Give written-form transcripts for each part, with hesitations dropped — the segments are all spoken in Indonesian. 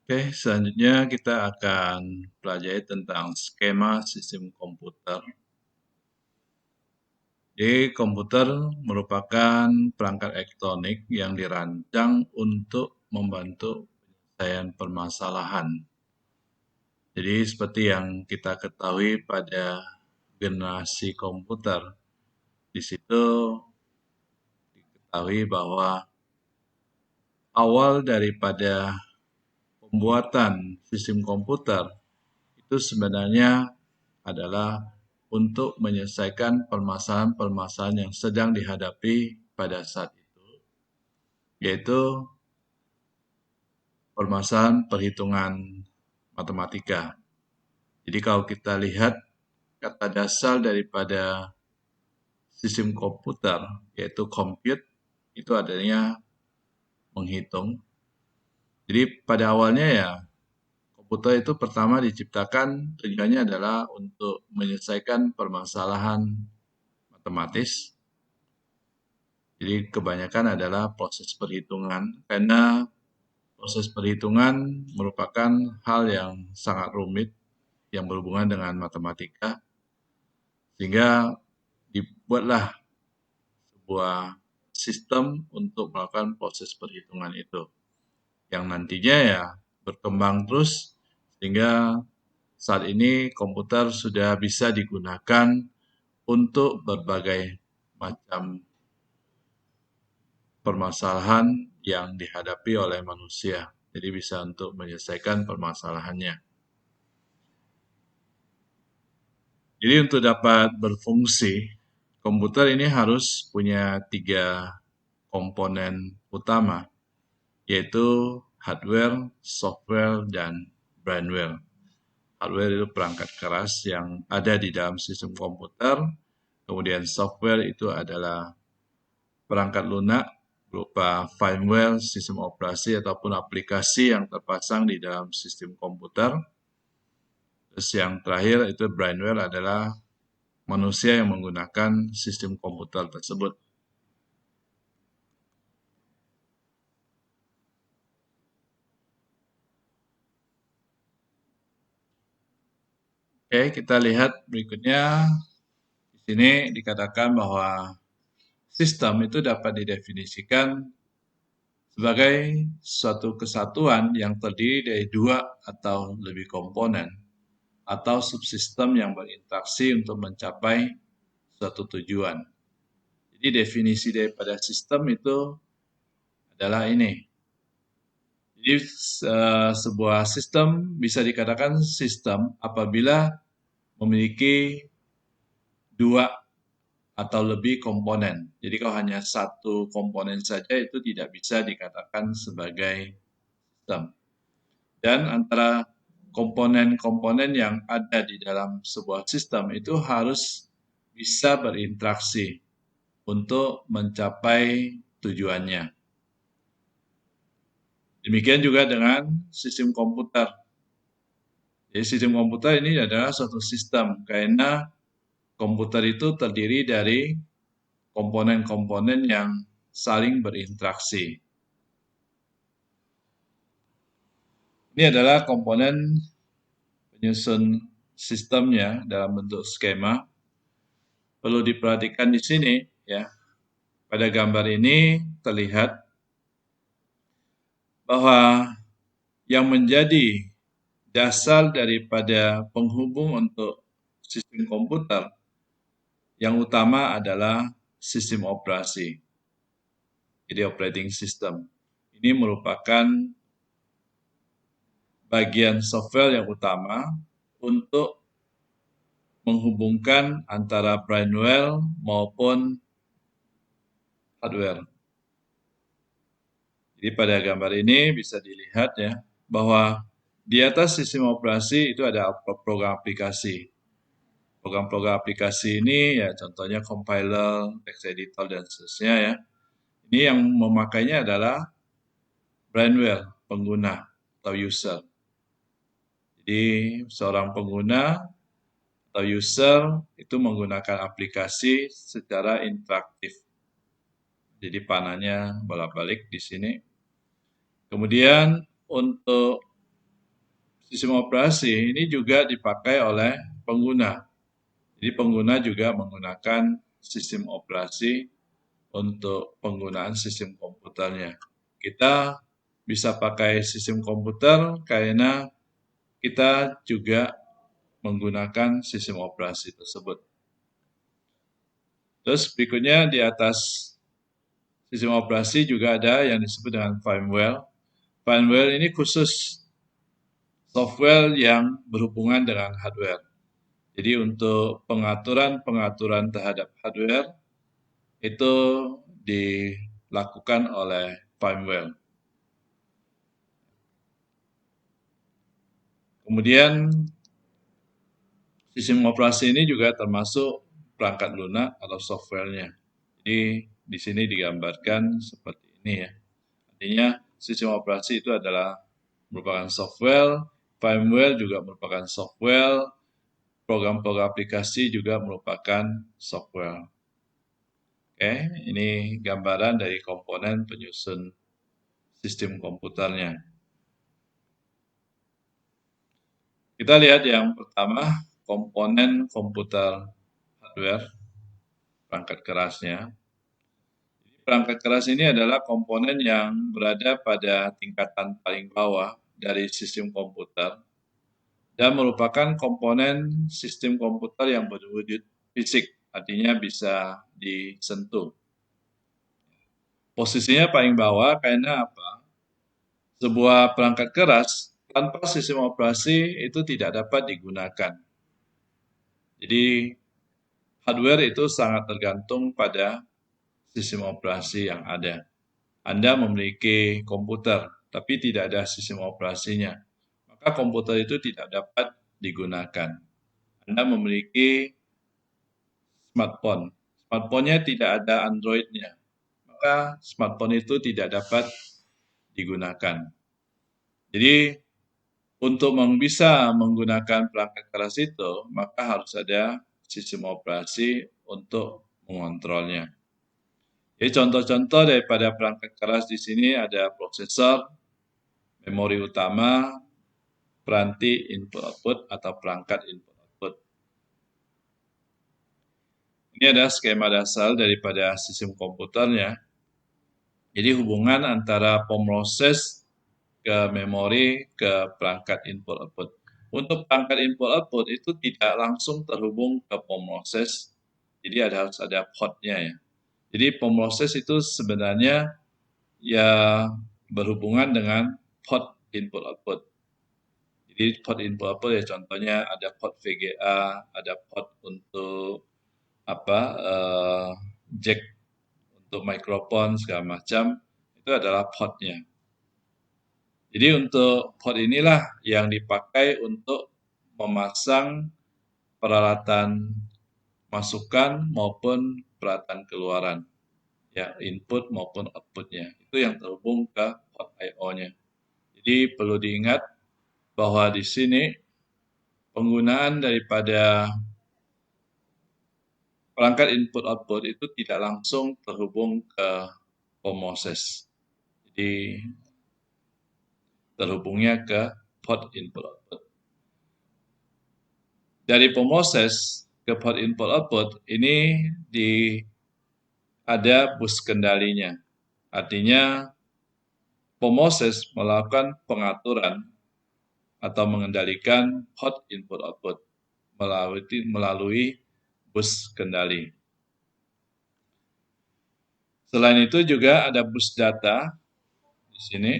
Oke, selanjutnya kita akan pelajari tentang skema sistem komputer. Jadi, komputer merupakan perangkat elektronik yang dirancang untuk membantu penyelesaian permasalahan. Jadi, seperti yang kita ketahui pada generasi komputer, di situ diketahui bahwa awal daripada pembuatan sistem komputer itu sebenarnya adalah untuk menyelesaikan permasalahan-permasalahan yang sedang dihadapi pada saat itu, yaitu permasalahan perhitungan matematika. Jadi kalau kita lihat kata dasar daripada sistem komputer, yaitu compute, itu adanya menghitung. Jadi pada awalnya ya, komputer itu pertama diciptakan tujuannya adalah untuk menyelesaikan permasalahan matematis. Jadi kebanyakan adalah proses perhitungan, karena proses perhitungan merupakan hal yang sangat rumit yang berhubungan dengan matematika, sehingga dibuatlah sebuah sistem untuk melakukan proses perhitungan itu, yang nantinya ya berkembang terus, sehingga saat ini komputer sudah bisa digunakan untuk berbagai macam permasalahan yang dihadapi oleh manusia. Jadi bisa untuk menyelesaikan permasalahannya. Jadi untuk dapat berfungsi, komputer ini harus punya 3 komponen utama, yaitu hardware, software, dan brainware. Hardware itu perangkat keras yang ada di dalam sistem komputer, kemudian software itu adalah perangkat lunak berupa firmware, sistem operasi, ataupun aplikasi yang terpasang di dalam sistem komputer. Terus yang terakhir itu brainware adalah manusia yang menggunakan sistem komputer tersebut. Oke, kita lihat berikutnya. Di sini dikatakan bahwa sistem itu dapat didefinisikan sebagai suatu kesatuan yang terdiri dari 2 atau lebih komponen atau subsistem yang berinteraksi untuk mencapai suatu tujuan. Jadi definisi daripada sistem itu adalah ini. Jadi sebuah sistem bisa dikatakan sistem apabila memiliki 2 atau lebih komponen. Jadi kalau hanya satu komponen saja itu tidak bisa dikatakan sebagai sistem. Dan antara komponen-komponen yang ada di dalam sebuah sistem itu harus bisa berinteraksi untuk mencapai tujuannya. Demikian juga dengan sistem komputer. Jadi sistem komputer ini adalah suatu sistem, karena komputer itu terdiri dari komponen-komponen yang saling berinteraksi. Ini adalah komponen penyusun sistemnya dalam bentuk skema. Perlu diperhatikan di sini ya. Pada gambar ini terlihat bahwa yang menjadi dasar daripada penghubung untuk sistem komputer yang utama adalah sistem operasi. Jadi operating system. Ini merupakan bagian software yang utama untuk menghubungkan antara brainware maupun hardware. Jadi pada gambar ini bisa dilihat ya, bahwa di atas sistem operasi itu ada program aplikasi. Program-program aplikasi ini ya contohnya compiler, text editor, dan seterusnya ya. Ini yang memakainya adalah brainware, pengguna atau user. Jadi seorang pengguna atau user itu menggunakan aplikasi secara interaktif. Jadi panahnya bolak-balik di sini. Kemudian untuk sistem operasi ini juga dipakai oleh pengguna. Jadi pengguna juga menggunakan sistem operasi untuk penggunaan sistem komputernya. Kita bisa pakai sistem komputer karena kita juga menggunakan sistem operasi tersebut. Terus berikutnya di atas sistem operasi juga ada yang disebut dengan firmware. Firmware ini khusus software yang berhubungan dengan hardware. Jadi untuk pengaturan-pengaturan terhadap hardware itu dilakukan oleh firmware. Kemudian sistem operasi ini juga termasuk perangkat lunak atau softwarenya. Jadi di sini digambarkan seperti ini ya. Artinya sistem operasi itu adalah merupakan software, firmware juga merupakan software, program-program aplikasi juga merupakan software. Oke, ini gambaran dari komponen penyusun sistem komputernya. Kita lihat yang pertama, komponen komputer hardware, perangkat kerasnya. Perangkat keras ini adalah komponen yang berada pada tingkatan paling bawah dari sistem komputer dan merupakan komponen sistem komputer yang berwujud fisik, artinya bisa disentuh. Posisinya paling bawah karena apa? Sebuah perangkat keras tanpa sistem operasi itu tidak dapat digunakan. Jadi hardware itu sangat tergantung pada sistem operasi yang ada. Anda memiliki komputer, tapi tidak ada sistem operasinya, maka komputer itu tidak dapat digunakan. Anda memiliki smartphone, smartphone-nya tidak ada Android-nya, maka smartphone itu tidak dapat digunakan. Jadi untuk bisa menggunakan perangkat keras itu, maka harus ada sistem operasi untuk mengontrolnya. Jadi contoh-contoh daripada perangkat keras di sini ada prosesor, memori utama, peranti input-output atau perangkat input-output. Ini ada skema dasar daripada sistem komputernya. Jadi hubungan antara pemroses ke memori ke perangkat input-output. Untuk perangkat input-output itu tidak langsung terhubung ke pemroses, jadi harus ada port-nya ya. Jadi pemroses itu sebenarnya ya berhubungan dengan port input-output. Jadi port input-output ya contohnya ada port VGA, ada port untuk jack untuk mikrofon segala macam, itu adalah port-nya. Jadi untuk port inilah yang dipakai untuk memasang peralatan masukan maupun peralatan keluaran, ya input maupun output-nya. Itu yang terhubung ke port I/O-nya. Jadi perlu diingat bahwa di sini penggunaan daripada perangkat input-output itu tidak langsung terhubung ke pemroses. Jadi terhubungnya ke port input-output. Dari pemroses ke port input-output ini ada bus kendalinya. Artinya pemroses melakukan pengaturan atau mengendalikan port input-output melalui bus kendali. Selain itu juga ada bus data di sini.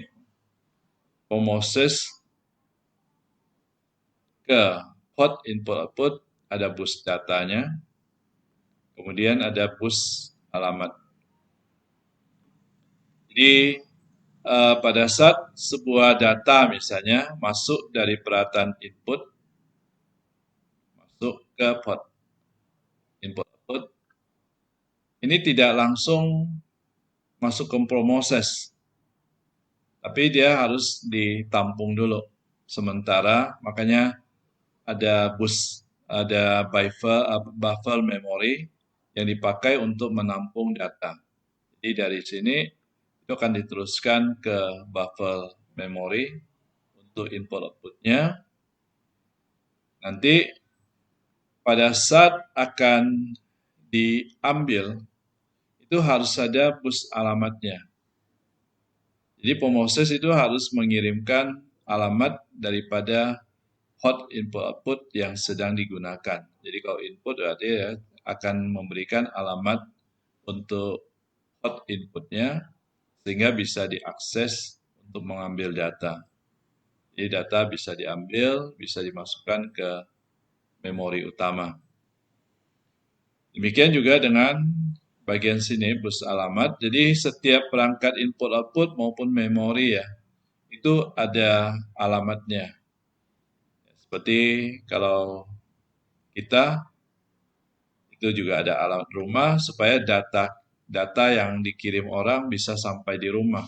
Pemroses ke port input-output ada bus datanya, kemudian ada bus alamat. Jadi pada saat sebuah data misalnya masuk dari peralatan input, masuk ke port input-output, ini tidak langsung masuk ke pemroses, tapi dia harus ditampung dulu. Sementara makanya ada buffer memori yang dipakai untuk menampung data. Jadi dari sini itu akan diteruskan ke buffer memori untuk input-outputnya. Nanti pada saat akan diambil, itu harus ada bus alamatnya. Jadi pemroses itu harus mengirimkan alamat daripada hot input-output yang sedang digunakan. Jadi kalau input berarti ya, akan memberikan alamat untuk hot inputnya, sehingga bisa diakses untuk mengambil data. Jadi data bisa diambil, bisa dimasukkan ke memori utama. Demikian juga dengan bagian sini bus alamat. Jadi setiap perangkat input output maupun memori ya, itu ada alamatnya. Seperti kalau kita itu juga ada alamat rumah supaya data yang dikirim orang bisa sampai di rumah.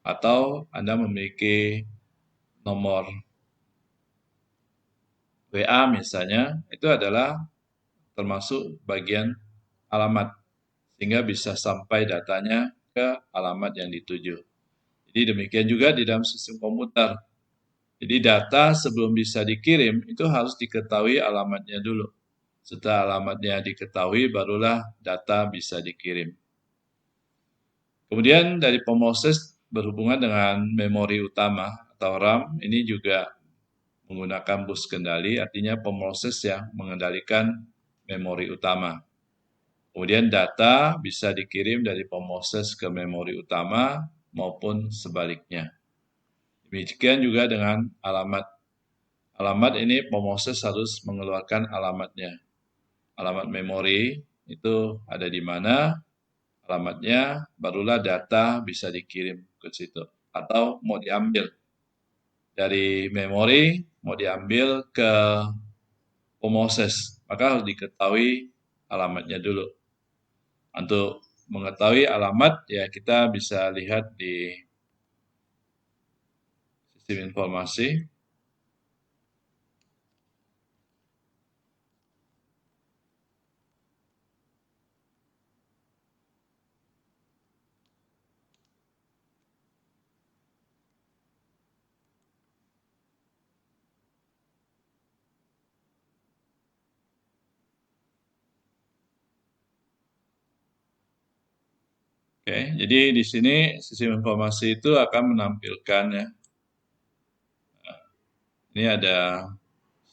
Atau Anda memiliki nomor WA misalnya, itu adalah termasuk bagian alamat, sehingga bisa sampai datanya ke alamat yang dituju. Jadi demikian juga di dalam sistem komputer. Jadi data sebelum bisa dikirim, itu harus diketahui alamatnya dulu. Setelah alamatnya diketahui, barulah data bisa dikirim. Kemudian dari pemroses berhubungan dengan memori utama atau RAM, ini juga menggunakan bus kendali, artinya pemroses yang mengendalikan memori utama. Kemudian data bisa dikirim dari pemroses ke memori utama maupun sebaliknya. Demikian juga dengan alamat. Alamat ini pemroses harus mengeluarkan alamatnya. Alamat memori itu ada di mana, alamatnya, barulah data bisa dikirim ke situ. Atau mau diambil dari memori, mau diambil ke pemroses, maka harus diketahui alamatnya dulu. Untuk mengetahui alamat, ya kita bisa lihat di sistem informasi. Oke, jadi di sini sistem informasi itu akan menampilkan ya. Ini ada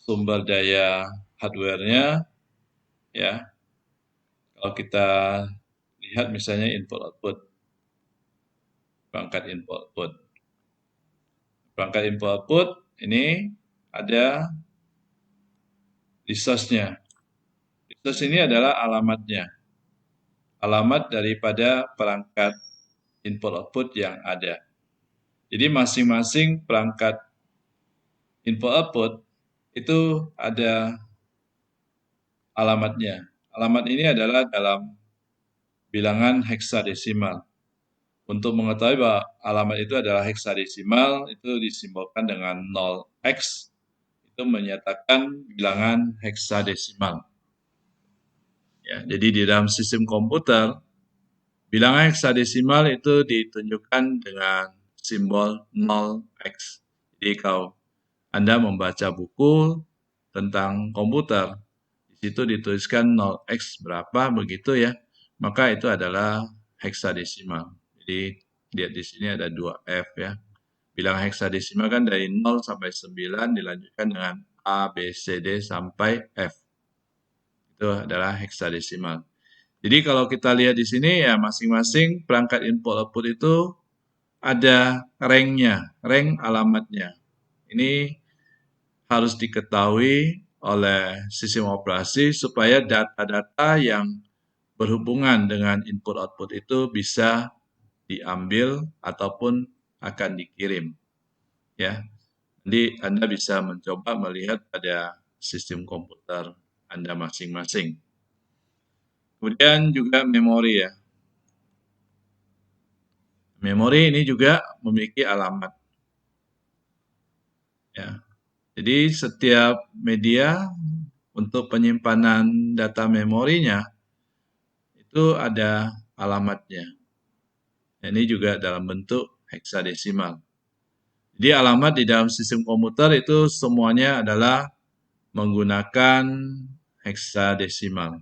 sumber daya hardware-nya ya. Kalau kita lihat misalnya input output, perangkat input output. Perangkat input output ini ada resource-nya. Resource ini adalah alamatnya. Alamat daripada perangkat input output yang ada. Jadi masing-masing perangkat input output itu ada alamatnya. Alamat ini adalah dalam bilangan heksadesimal. Untuk mengetahui bahwa alamat itu adalah heksadesimal, itu disimbolkan dengan 0x, itu menyatakan bilangan heksadesimal. Ya, jadi di dalam sistem komputer, bilangan heksadesimal itu ditunjukkan dengan simbol 0x. Jadi kalau Anda membaca buku tentang komputer, di situ dituliskan 0x berapa begitu ya, maka itu adalah heksadesimal. Jadi lihat di sini ada 2F ya. Bilangan heksadesimal kan dari 0 sampai 9 dilanjutkan dengan A, B, C, D sampai F. Itu adalah heksadesimal. Jadi kalau kita lihat di sini ya masing-masing perangkat input output itu ada rank-nya, rank alamatnya. Ini harus diketahui oleh sistem operasi supaya data-data yang berhubungan dengan input output itu bisa diambil ataupun akan dikirim. Ya. Jadi Anda bisa mencoba melihat pada sistem komputer Anda masing-masing. Kemudian juga memori ya. Memori ini juga memiliki alamat. Ya. Jadi setiap media untuk penyimpanan data memorinya itu ada alamatnya. Ini juga dalam bentuk heksadesimal. Jadi alamat di dalam sistem komputer itu semuanya adalah menggunakan heksadesimal.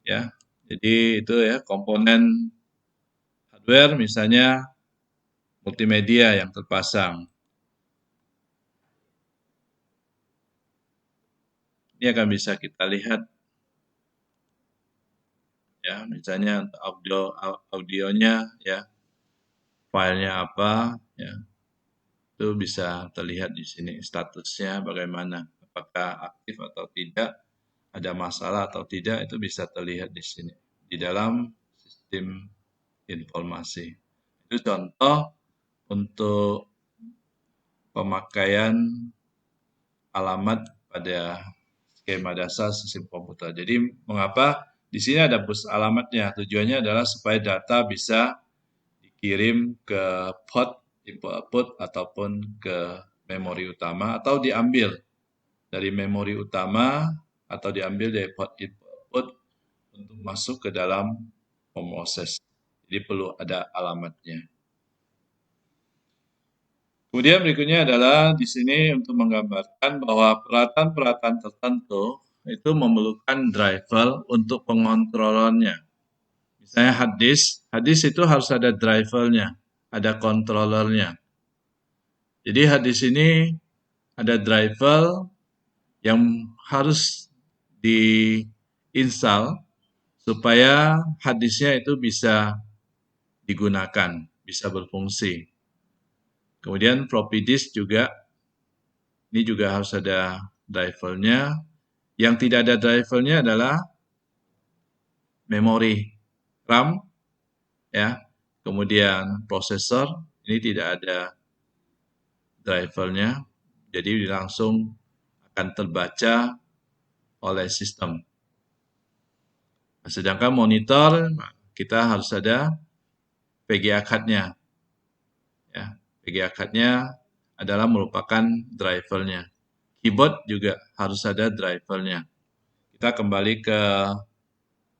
Ya. Jadi itu ya komponen hardware misalnya multimedia yang terpasang. Ini akan bisa kita lihat ya, misalnya audionya ya, filenya apa ya, itu bisa terlihat di sini statusnya bagaimana, apakah aktif atau tidak, ada masalah atau tidak itu bisa terlihat di sini di dalam sistem informasi. Itu contoh untuk pemakaian alamat pada skema dasar sistem komputer. Jadi mengapa di sini ada bus alamatnya? Tujuannya adalah supaya data bisa dikirim ke port input output ataupun ke memori utama atau diambil dari memori utama atau diambil dari port input output untuk masuk ke dalam pemroses. Jadi perlu ada alamatnya. Kemudian berikutnya adalah di sini untuk menggambarkan bahwa peralatan-peralatan tertentu itu memerlukan driver untuk pengontrolannya. Misalnya hard disk itu harus ada drivernya, ada controllernya. Jadi hard disk ini ada driver yang harus diinstal supaya hard disknya itu bisa digunakan, bisa berfungsi. Kemudian floppy disk juga, ini juga harus ada drivernya. Yang tidak ada drivernya adalah memori RAM, ya. Kemudian prosesor, ini tidak ada drivernya, jadi langsung akan terbaca oleh sistem. Sedangkan monitor, kita harus ada VGA card-nya. Ya. VGA card-nya adalah merupakan drivernya. Keyboard juga harus ada drivernya. Kita kembali ke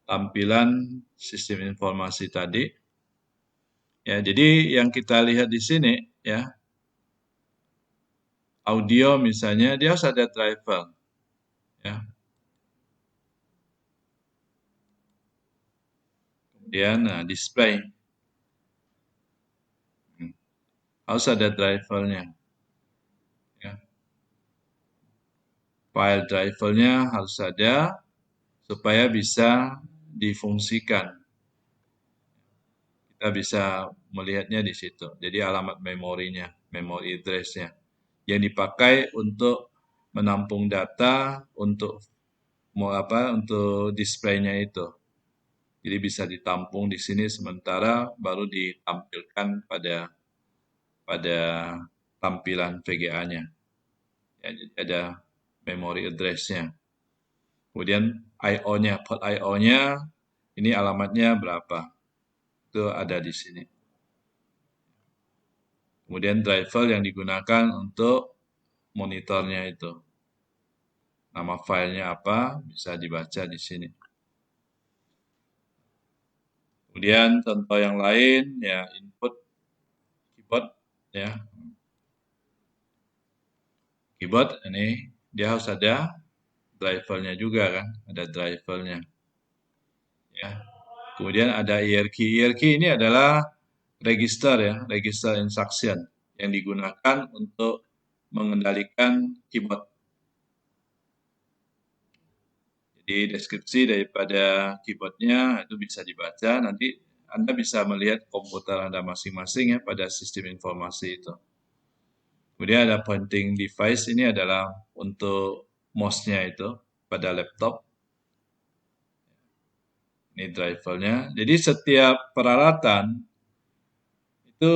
tampilan sistem informasi tadi. Ya, jadi yang kita lihat di sini ya, audio misalnya dia harus ada driver. Ya. Kemudian display harus ada drivernya. Ya. File drivernya harus ada supaya bisa difungsikan. Kita bisa melihatnya di situ. Jadi alamat memorinya, memory address-nya yang dipakai untuk menampung data untuk untuk displaynya itu. Jadi bisa ditampung di sini sementara baru ditampilkan pada tampilan VGA-nya. Ya, jadi ada memory address-nya. Kemudian I/O-nya, port I/O-nya ini alamatnya berapa? Itu ada di sini. Kemudian driver yang digunakan untuk monitornya itu. Nama filenya apa, bisa dibaca di sini. Kemudian contoh yang lain, ya input keyboard, ya. Keyboard ini dia harus ada drivernya juga kan, ada drivernya. Ya. Kemudian ada hierarchy. Hierarchy ini adalah register ya, register instruction yang digunakan untuk mengendalikan keyboard. Jadi deskripsi daripada keyboardnya itu bisa dibaca, nanti Anda bisa melihat komputer Anda masing-masing ya pada sistem informasi itu. Kemudian ada pointing device, ini adalah untuk mouse-nya itu pada laptop. Ini drivernya. Jadi setiap peralatan itu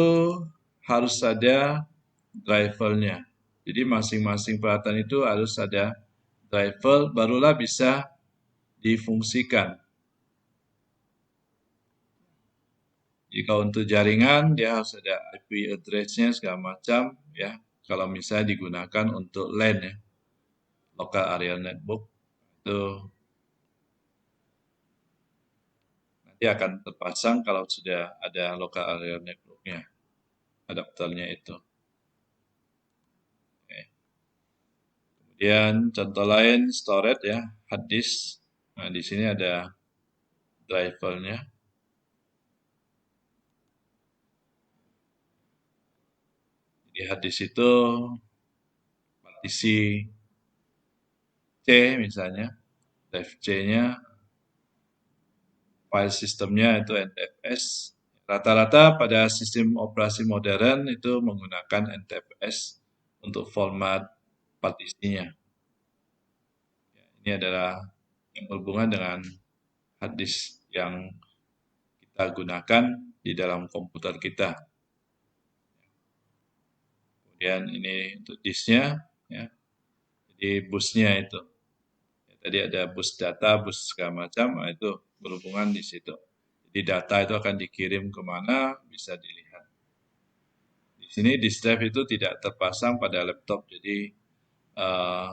harus ada drivernya. Jadi masing-masing peralatan itu harus ada driver, barulah bisa difungsikan. Jika untuk jaringan, dia harus ada IP address-nya segala macam, ya. Kalau misalnya digunakan untuk LAN ya, local area network, itu nanti Dia akan terpasang kalau sudah ada local area network-nya, adapternya itu. Oke. Kemudian contoh lain storage ya, hard disk. Nah, di sini ada drivernya. Di hard disk itu partisi C misalnya, drive C-nya, file sistemnya itu NTFS. Rata-rata pada sistem operasi modern itu menggunakan NTFS untuk format partisinya. Ini adalah yang berhubungan dengan hard disk yang kita gunakan di dalam komputer kita. Kemudian ini untuk disknya, ya. Jadi busnya itu. Ya, tadi ada bus data, bus segala macam, nah itu berhubungan di situ. Jadi data itu akan dikirim kemana, bisa dilihat. Di sini disk drive itu tidak terpasang pada laptop, jadi uh,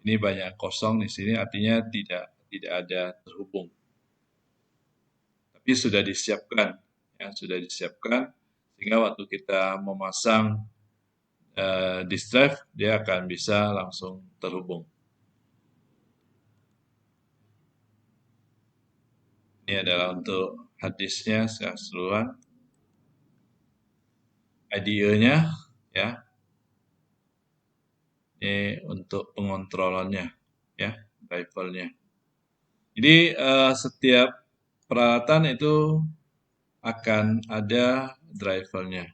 ini banyak kosong di sini, artinya tidak ada terhubung. Tapi sudah disiapkan, ya sudah disiapkan sehingga waktu kita memasang disk drive dia akan bisa langsung terhubung. Ini adalah untuk hard disknya secara keseluruhan. IDE-nya ya. Ini untuk pengontrolannya ya, drivernya. Jadi setiap peralatan itu akan ada drivernya.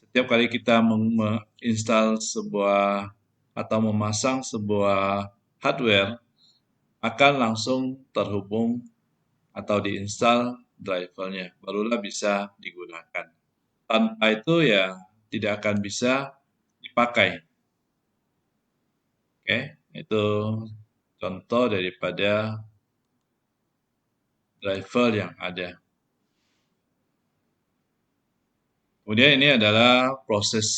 Setiap kali kita menginstal sebuah atau memasang sebuah hardware, akan langsung terhubung atau diinstal drivernya, barulah bisa digunakan. Tanpa itu ya tidak akan bisa dipakai. Oke, itu contoh daripada driver yang ada. Kemudian ini adalah proses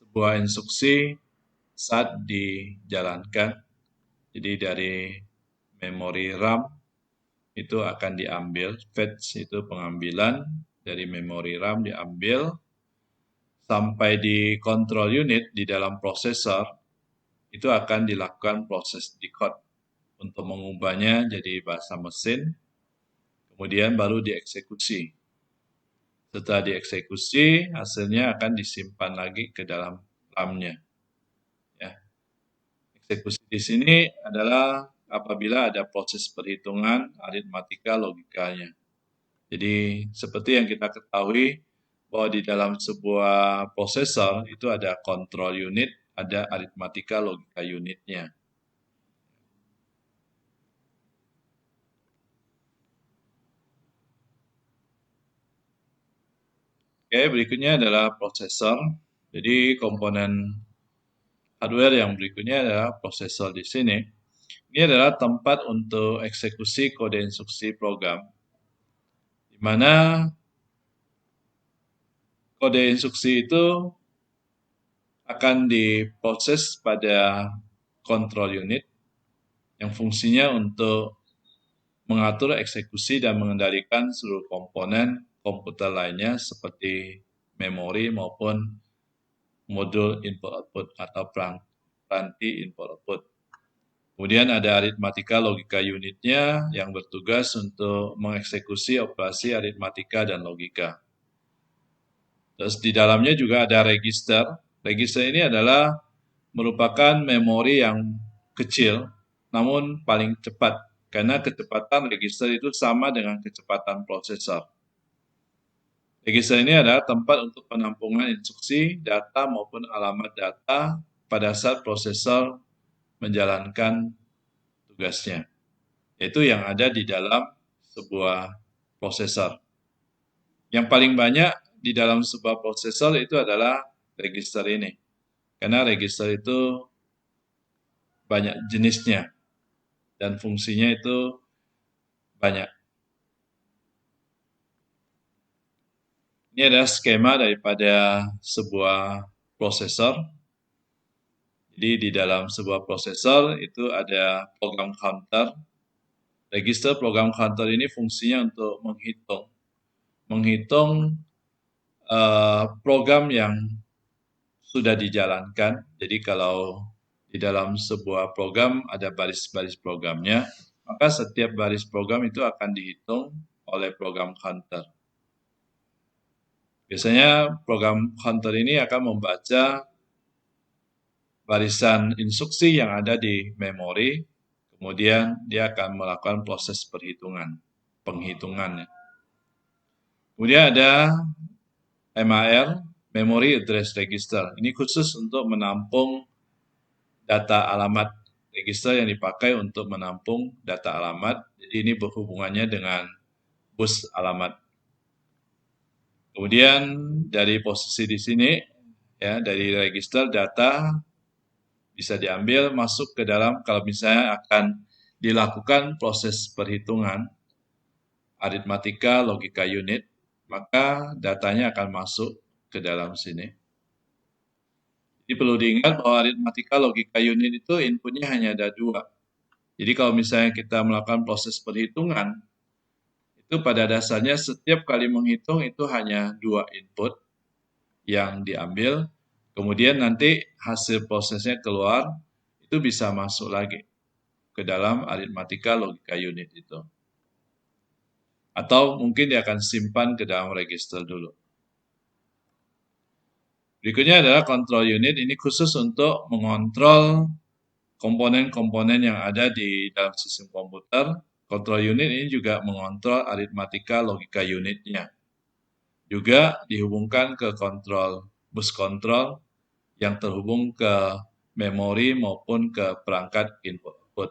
sebuah instruksi saat dijalankan. Jadi dari memori RAM itu akan diambil, fetch itu pengambilan dari memori RAM diambil sampai di control unit di dalam prosesor itu akan dilakukan proses decode untuk mengubahnya jadi bahasa mesin, kemudian baru dieksekusi. Setelah dieksekusi, hasilnya akan disimpan lagi ke dalam RAM-nya. Ya. Eksekusi di sini adalah apabila ada proses perhitungan aritmatika logikanya. Jadi seperti yang kita ketahui bahwa di dalam sebuah prosesor itu ada control unit, ada aritmatika logika unitnya. Oke, berikutnya adalah prosesor. Jadi komponen hardware yang berikutnya adalah prosesor di sini. Ini adalah tempat untuk eksekusi kode instruksi program, di mana kode instruksi itu akan diproses pada control unit yang fungsinya untuk mengatur eksekusi dan mengendalikan seluruh komponen komputer lainnya seperti memori maupun modul input-output atau peranti input-output. Kemudian ada aritmatika logika unitnya yang bertugas untuk mengeksekusi operasi aritmatika dan logika. Terus di dalamnya juga ada register. Register ini adalah merupakan memori yang kecil, namun paling cepat. Karena kecepatan register itu sama dengan kecepatan prosesor. Register ini adalah tempat untuk penampungan instruksi, data maupun alamat data pada saat prosesor menjalankan tugasnya. Yaitu yang ada di dalam sebuah prosesor. Yang paling banyak di dalam sebuah prosesor itu adalah register ini. Karena register itu banyak jenisnya dan fungsinya itu banyak. Ini adalah skema daripada sebuah prosesor. Jadi di dalam sebuah prosesor itu ada program counter. Register program counter ini fungsinya untuk menghitung program yang sudah dijalankan. Jadi kalau di dalam sebuah program ada baris-baris programnya, maka setiap baris program itu akan dihitung oleh program counter. Biasanya program counter ini akan membaca barisan instruksi yang ada di memori, kemudian dia akan melakukan proses penghitungannya. Kemudian ada MAR, Memory Address Register. Ini khusus untuk menampung data alamat, register yang dipakai untuk menampung data alamat. Jadi ini berhubungannya dengan bus alamat. Kemudian dari posisi di sini, ya dari register data bisa diambil masuk ke dalam, kalau misalnya akan dilakukan proses perhitungan aritmatika logika unit, maka datanya akan masuk ke dalam sini. Jadi perlu diingat bahwa aritmatika logika unit itu inputnya hanya ada 2. Jadi kalau misalnya kita melakukan proses perhitungan, itu pada dasarnya setiap kali menghitung itu hanya 2 input yang diambil, kemudian nanti hasil prosesnya keluar, itu bisa masuk lagi ke dalam aritmatika logika unit itu. Atau mungkin dia akan simpan ke dalam register dulu. Berikutnya adalah control unit, ini khusus untuk mengontrol komponen-komponen yang ada di dalam sistem komputer. Control unit ini juga mengontrol aritmatika logika unitnya. Juga dihubungkan ke bus control yang terhubung ke memori maupun ke perangkat input-output.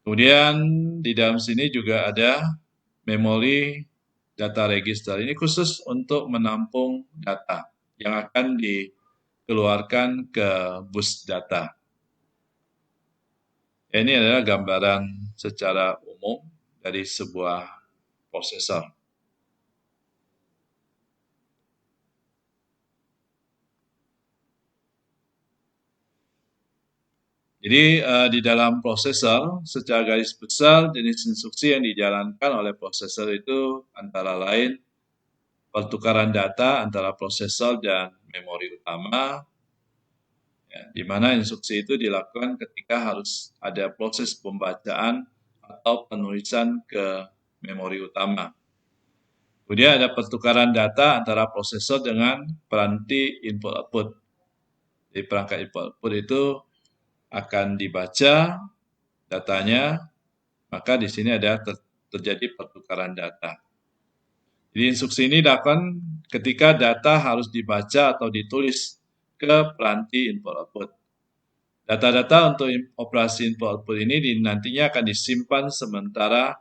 Kemudian di dalam sini juga ada memori data register. Ini khusus untuk menampung data yang akan dikeluarkan ke bus data. Ini adalah gambaran secara umum dari sebuah prosesor. Jadi di dalam prosesor, secara garis besar jenis instruksi yang dijalankan oleh prosesor itu antara lain pertukaran data antara prosesor dan memori utama, ya, di mana instruksi itu dilakukan ketika harus ada proses pembacaan atau penulisan ke memori utama. Kemudian ada pertukaran data antara prosesor dengan peranti input-output. Jadi perangkat input-output itu akan dibaca datanya, maka di sini ada terjadi pertukaran data. Jadi instruksi ini dilakukan ketika data harus dibaca atau ditulis ke peranti input-output. Data-data untuk operasi input-output ini nantinya akan disimpan sementara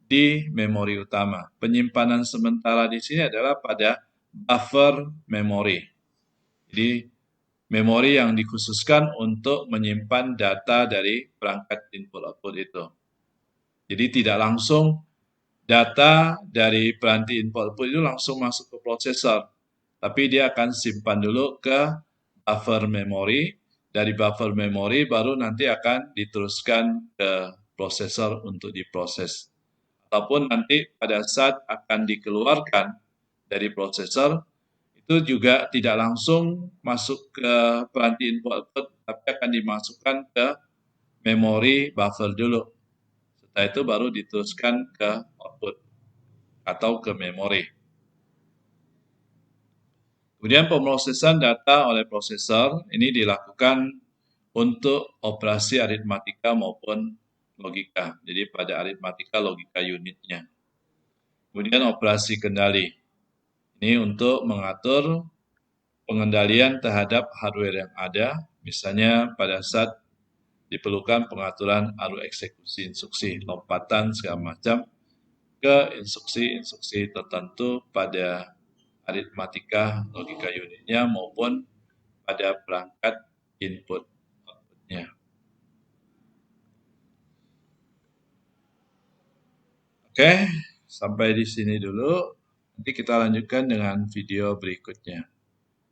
di memori utama. Penyimpanan sementara di sini adalah pada buffer memori. Jadi memori yang dikhususkan untuk menyimpan data dari perangkat input-output itu. Jadi tidak langsung data dari peranti input-output itu langsung masuk ke prosesor, tapi dia akan simpan dulu ke buffer memori. Dari buffer memori baru nanti akan diteruskan ke prosesor untuk diproses. Ataupun nanti pada saat akan dikeluarkan dari prosesor, itu juga tidak langsung masuk ke peranti input-output, tapi akan dimasukkan ke memori buffer dulu. Setelah itu baru diteruskan ke output atau ke memori. Kemudian pemrosesan data oleh prosesor ini dilakukan untuk operasi aritmatika maupun logika. Jadi pada aritmatika logika unitnya. Kemudian operasi kendali. Ini untuk mengatur pengendalian terhadap hardware yang ada, misalnya pada saat diperlukan pengaturan arus eksekusi instruksi, lompatan segala macam ke instruksi-instruksi tertentu pada aritmatika logika unitnya maupun pada perangkat input-outputnya. Oke, sampai di sini dulu. Nanti kita lanjutkan dengan video berikutnya.